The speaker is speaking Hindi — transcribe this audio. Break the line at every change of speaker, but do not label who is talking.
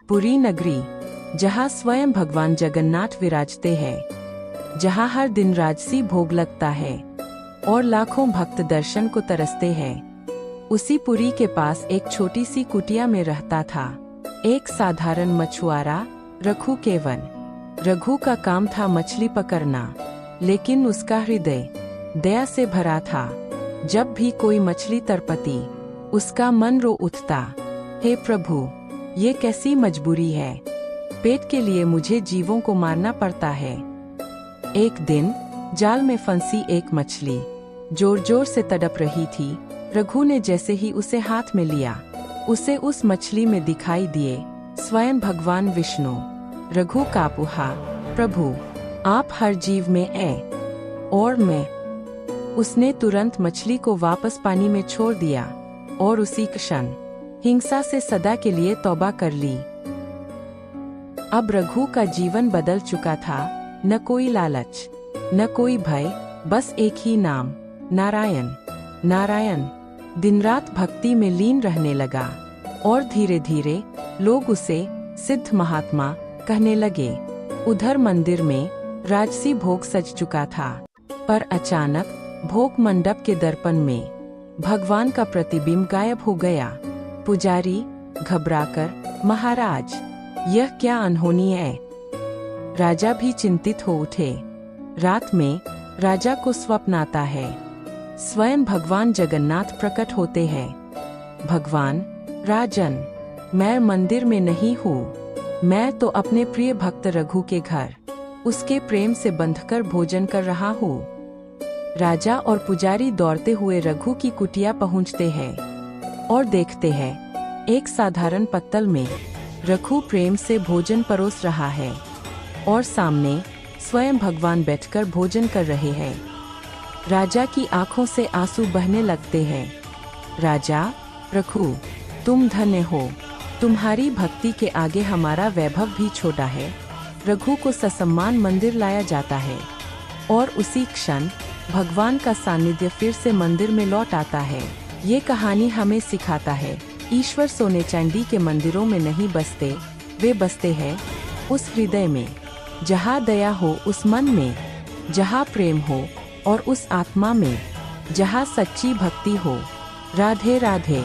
पुरी नगरी, जहाँ स्वयं भगवान जगन्नाथ विराजते हैं, जहाँ हर दिन राजसी भोग लगता है और लाखों भक्त दर्शन को तरसते हैं। उसी पुरी के पास एक छोटी सी कुटिया में रहता था एक साधारण मछुआरा, रघु केवन। रघु का काम था मछली पकड़ना, लेकिन उसका हृदय दया से भरा था। जब भी कोई मछली तड़पती, उसका मन रो उठता, हे प्रभु, ये कैसी मजबूरी है, पेट के लिए मुझे जीवों को मारना पड़ता है। एक दिन जाल में फंसी एक मछली जोर जोर से तड़प रही थी। रघु ने जैसे ही उसे हाथ में लिया, उसे उस मछली में दिखाई दिए स्वयं भगवान विष्णु। रघु कापुहा, प्रभु, आप हर जीव में हैं और मैं। उसने तुरंत मछली को वापस पानी में छोड़ दिया और उसी क्षण हिंसा से सदा के लिए तौबा कर ली। अब रघु का जीवन बदल चुका था। न कोई लालच, न कोई भय, बस एक ही नाम, नारायण। नारायण दिन रात भक्ति में लीन रहने लगा और धीरे धीरे लोग उसे सिद्ध महात्मा कहने लगे। उधर मंदिर में राजसी भोग सज चुका था, पर अचानक भोग मंडप के दर्पण में भगवान का प्रतिबिंब गायब हो गया। पुजारी घबराकर, महाराज, यह क्या अनहोनी है? राजा भी चिंतित हो उठे। रात में राजा को स्वप्न आता है, स्वयं भगवान जगन्नाथ प्रकट होते हैं। भगवान, राजन, मैं मंदिर में नहीं हूँ, मैं तो अपने प्रिय भक्त रघु के घर उसके प्रेम से बंधकर भोजन कर रहा हूँ। राजा और पुजारी दौड़ते हुए रघु की कुटिया पहुँचते हैं और देखते हैं एक साधारण पत्तल में रघु प्रेम से भोजन परोस रहा है और सामने स्वयं भगवान बैठकर भोजन कर रहे हैं। राजा की आंखों से आंसू बहने लगते हैं। राजा, रघु, तुम धन्य हो, तुम्हारी भक्ति के आगे हमारा वैभव भी छोटा है। रघु को ससम्मान मंदिर लाया जाता है और उसी क्षण भगवान का सानिध्य फिर से मंदिर में लौट आता है। ये कहानी हमें सिखाता है, ईश्वर सोने चांदी के मंदिरों में नहीं बसते, वे बसते हैं उस हृदय में, जहाँ दया हो, उस मन में जहाँ प्रेम हो, और उस आत्मा में जहाँ सच्ची भक्ति हो। राधे राधे।